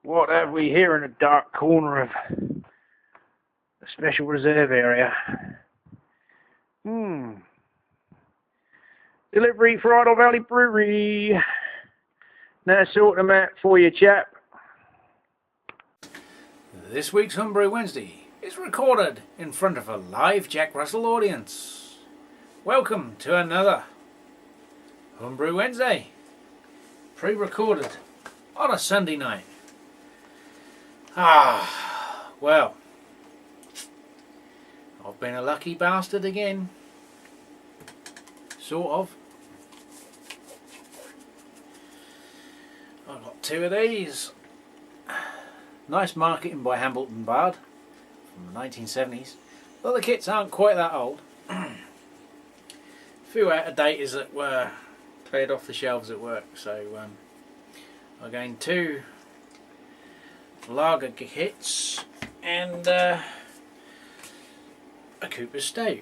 What have we here in a dark corner of the special reserve area? Delivery for Idle Valley Brewery. Now sort them out for you, chap. This week's Homebrew Wednesday is recorded in front of a live Jack Russell audience. Welcome to another Homebrew Wednesday, pre-recorded on a Sunday night. Well, I've been a lucky bastard again. Sort of. I've got two of these. Nice marketing by Hambleton Bard from the 1970s. Well, the kits aren't quite that old. A few out of date as it were, cleared off the shelves at work. So I gained two lager kits and a Cooper's Stout.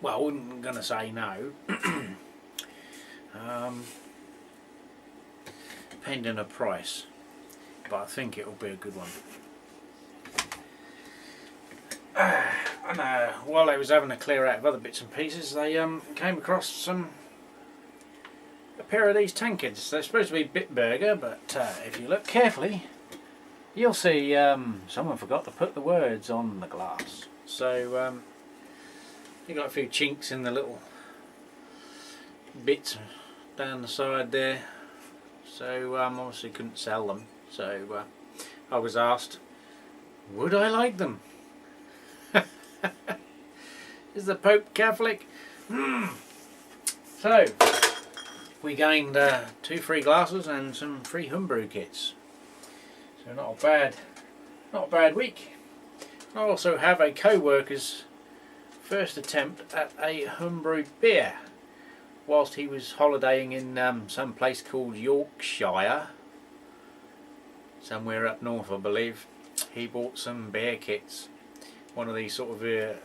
Well, I wasn't going to say no. Depending on price, but I think it'll be a good one. And while I was having a clear out of other bits and pieces, they came across a pair of these tankards. They're supposed to be Bitburger, but if you look carefully, you'll see someone forgot to put the words on the glass. So you got a few chinks in the little bits down the side there. So obviously couldn't sell them. So I was asked, would I like them? Is the Pope Catholic? So we gained 2 free glasses and some free homebrew kits. So not a bad week. I also have a co-worker's first attempt at a homebrew beer whilst he was holidaying in some place called Yorkshire, somewhere up north I believe. He bought some beer kits, one of these sort of the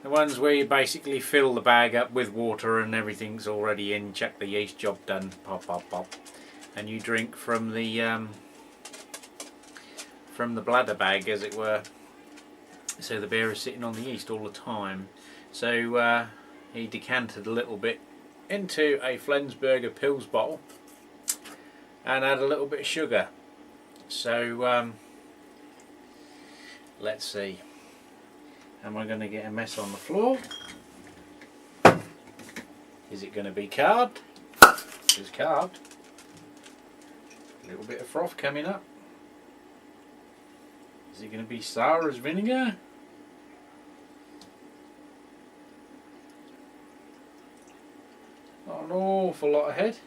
ones where you basically fill the bag up with water and everything's already in, chuck the yeast, job done, pop pop pop, and you drink from the bladder bag as it were, so the beer is sitting on the yeast all the time. So he decanted a little bit into a Flensburger Pils bottle and add a little bit of sugar. So let's see, am I going to get a mess on the floor? Is it going to be carved? It's carved. A little bit of froth coming up. Is it going to be sour as vinegar? Not an awful lot ahead.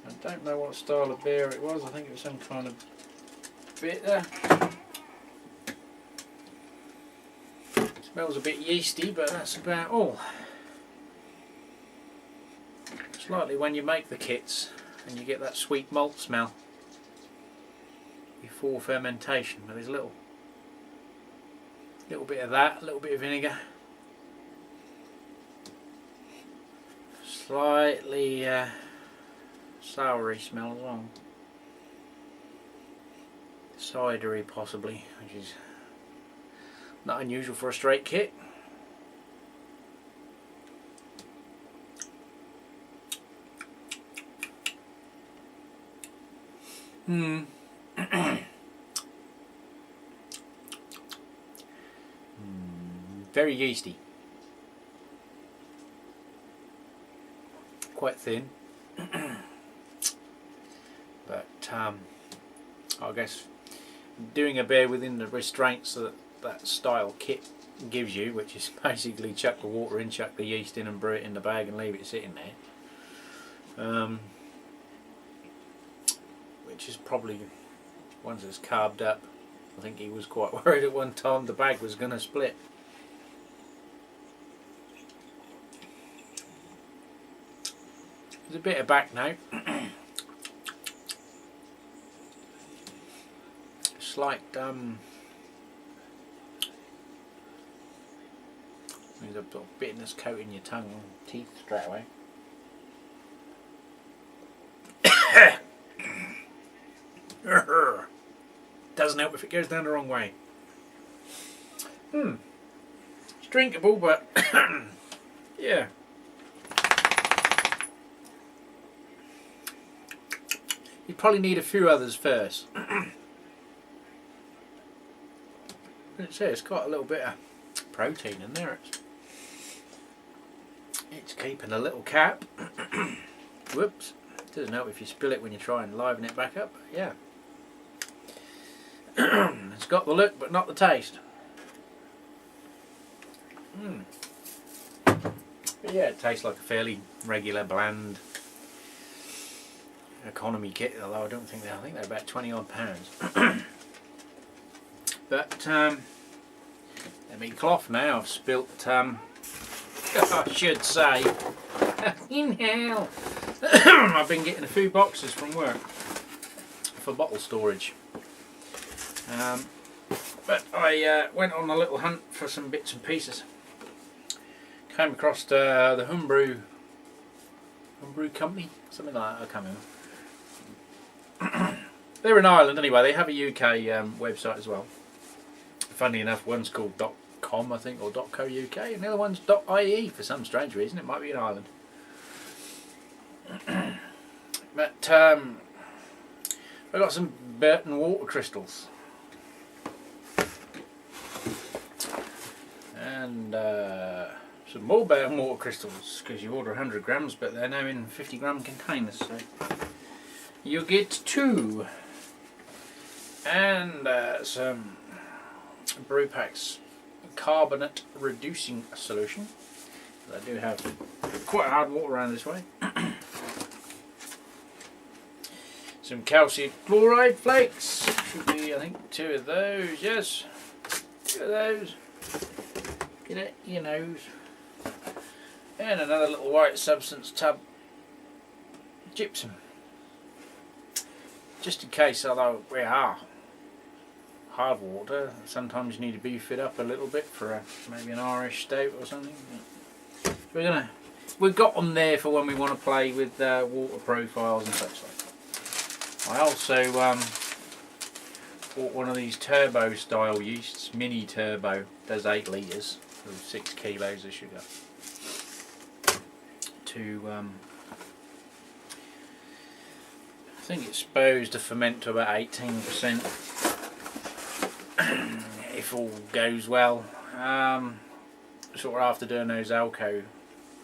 I don't know what style of beer it was. I think it was some kind of bitter. Smells a bit yeasty, but that's about all. Slightly when you make the kits and you get that sweet malt smell before fermentation. But there's a little bit of that, a little bit of vinegar. Slightly soury smell as well. Cidery possibly, which is not unusual for a straight kit. Very yeasty. Quite thin. But I guess doing a beer within the restraints that style kit gives you, which is basically chuck the water in, chuck the yeast in and brew it in the bag and leave it sitting there, which is probably, once it's carved up, I think he was quite worried at one time the bag was going to split. There's a bit of back now. Slight There's a sort of bitterness coating your tongue and teeth straight away. Doesn't help if it goes down the wrong way. It's drinkable, but yeah. You probably need a few others first. It's got a little bit of protein in there. It's keeping a little cap. Whoops. Doesn't help if you spill it when you try and liven it back up. But yeah. It's got the look but not the taste. But yeah, it tastes like a fairly regular, bland economy kit, although I think they're about 20 odd pounds. But let me cough now. I've spilt I should say inhale. I've been getting a few boxes from work for bottle storage. But I went on a little hunt for some bits and pieces. Came across the Homebrew company, something like that, I can't remember. They're in Ireland anyway. They have a UK website as well. Funnily enough, one's called .com, I think, or .co.uk, and the other one's .ie for some strange reason. It might be in Ireland. But I got some Burton water crystals. And some more Burton water crystals, because you order 100 grams, but they're now in 50 gram containers, so you get 2. And some brew packs carbonate reducing solution. I do have quite hard water around this way. Some calcium chloride flakes. Should be, I think, 2 of those. Yes, 2 of those. Get it, your nose. And another little white substance tub. Gypsum. Just in case, although we are hard water, sometimes you need to beef it up a little bit for maybe an Irish stout or something. We've got them there for when we want to play with water profiles and such like. I also bought one of these turbo style yeasts, mini turbo, does 8 litres, so 6 kilos of sugar. To I think it's supposed to ferment to about 18%. If all goes well. Sort of after doing those Alco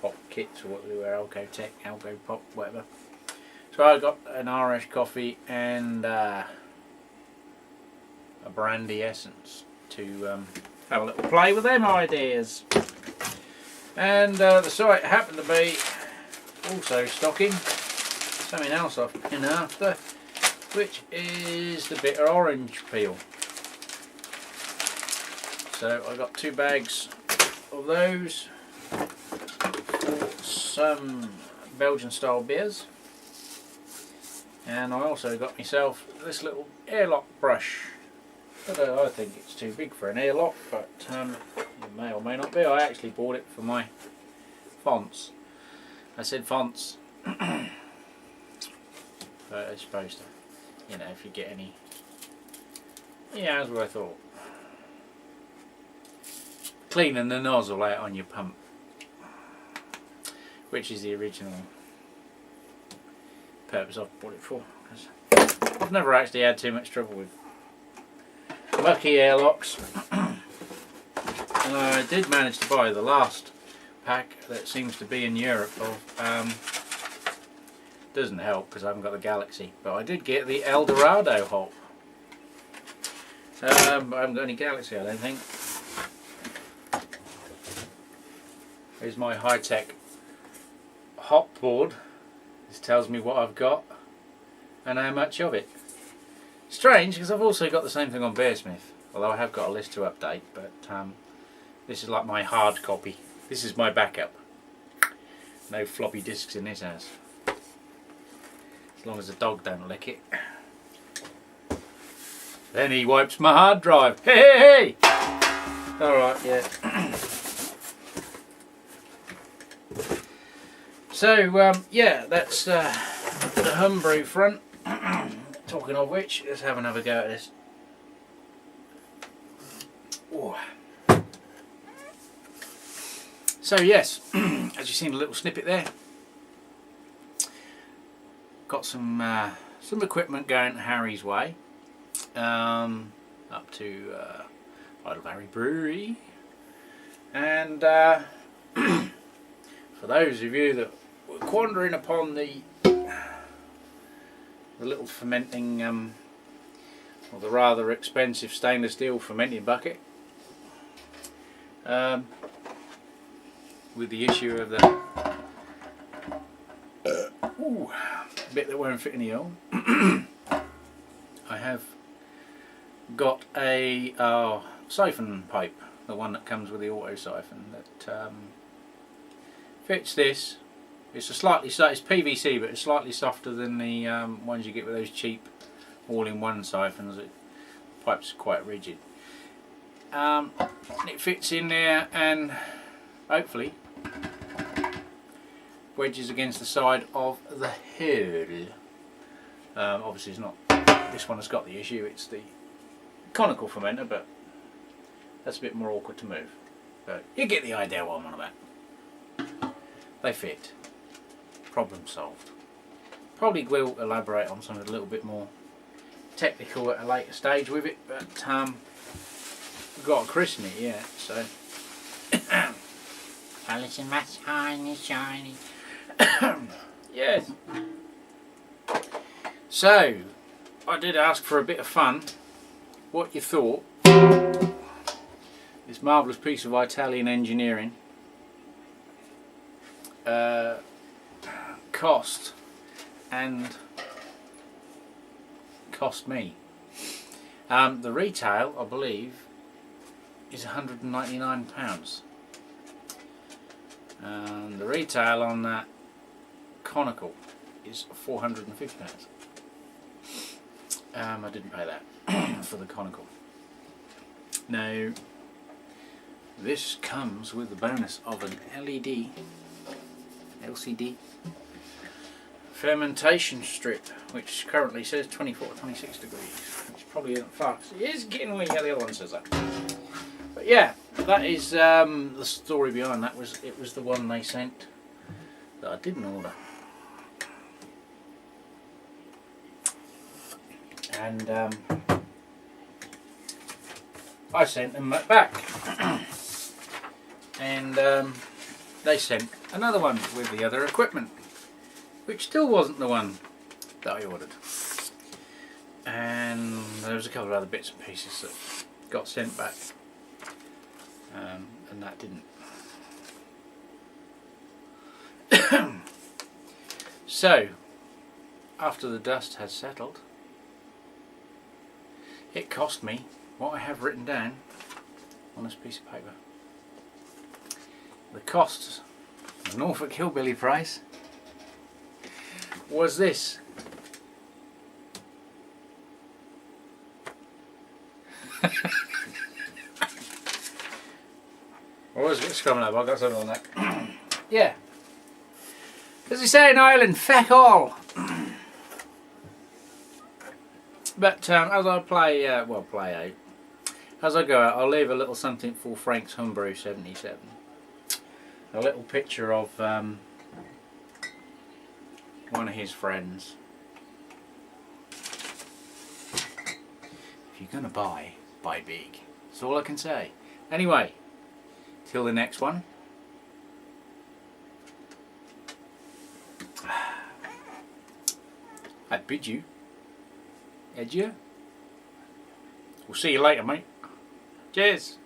pop kits, or what they were, Alco Tech, Alco Pop, whatever. So I got an Irish coffee and a brandy essence to have a little play with them ideas. And the site happened to be also stocking something else I've been after, which is the bitter orange peel. So I got 2 bags of those for some Belgian style beers, and I also got myself this little airlock brush. I think it's too big for an airlock, but it may or may not be. I actually bought it for my fonts. I said fonts, but it's supposed to, you know, if you get any, yeah, that's what I thought. Cleaning the nozzle out on your pump, which is the original purpose I've bought it for. I've never actually had too much trouble with lucky airlocks. And I did manage to buy the last pack that seems to be in Europe of, doesn't help because I haven't got the Galaxy, but I did get the El Dorado hop. But I haven't got any Galaxy, I don't think. Here's my high-tech hop board. This tells me what I've got and how much of it. Strange, because I've also got the same thing on Bearsmith, although I have got a list to update, but this is like my hard copy. This is my backup. No floppy disks in this house. As long as the dog don't lick it. Then he wipes my hard drive. Hey, hey, hey! Alright, yeah. So yeah, that's the Homebrew front. Talking of which, let's have another go at this. Ooh. So yes, as you've seen a little snippet there, got some equipment going Harry's way, up to Hbw Brewery, and for those of you that were quandering upon the little fermenting, or the rather expensive stainless steel fermenting bucket, with the issue of the bit that won't fit in the oil, I have got a siphon pipe, the one that comes with the auto siphon, that fits this. It's a it's PVC, but it's slightly softer than the ones you get with those cheap all-in-one siphons. The pipe's quite rigid. It fits in there and hopefully wedges against the side of the hole. Obviously it's not this one has got the issue, it's the conical fermenter, but that's a bit more awkward to move. But you get the idea what I'm on about. They fit. Problem solved. Probably will elaborate on something a little bit more technical at a later stage with it, but we've got to christen it yet, so Alice in my tiny shiny. Yes. So I did ask for a bit of fun. What you thought this marvellous piece of Italian engineering cost me. The retail, I believe, is £199, and the retail on that conical is £450. I didn't pay that for the conical. Now this comes with the bonus of an LCD fermentation strip, which currently says 24 to 26 degrees, which probably isn't far. It is getting away. Yeah, the other one says that. But yeah, that is the story behind that. It was the one they sent that I didn't order, and I sent them back, and they sent another one with the other equipment, which still wasn't the one that I ordered. And there was a couple of other bits and pieces that got sent back, and that didn't. So, after the dust has settled, it cost me what I have written down on this piece of paper. The cost, the Norfolk Hillbilly price, was this. What was it? Scrumming up, I've got something on that. Yeah. As they say in Ireland, feck all. But as I play out, as I go out, I'll leave a little something for Frank's Homebrew 77. A little picture of one of his friends. If you're gonna buy big. That's all I can say. Anyway, till the next one. I bid you adieu. We'll see you later, mate. Cheers.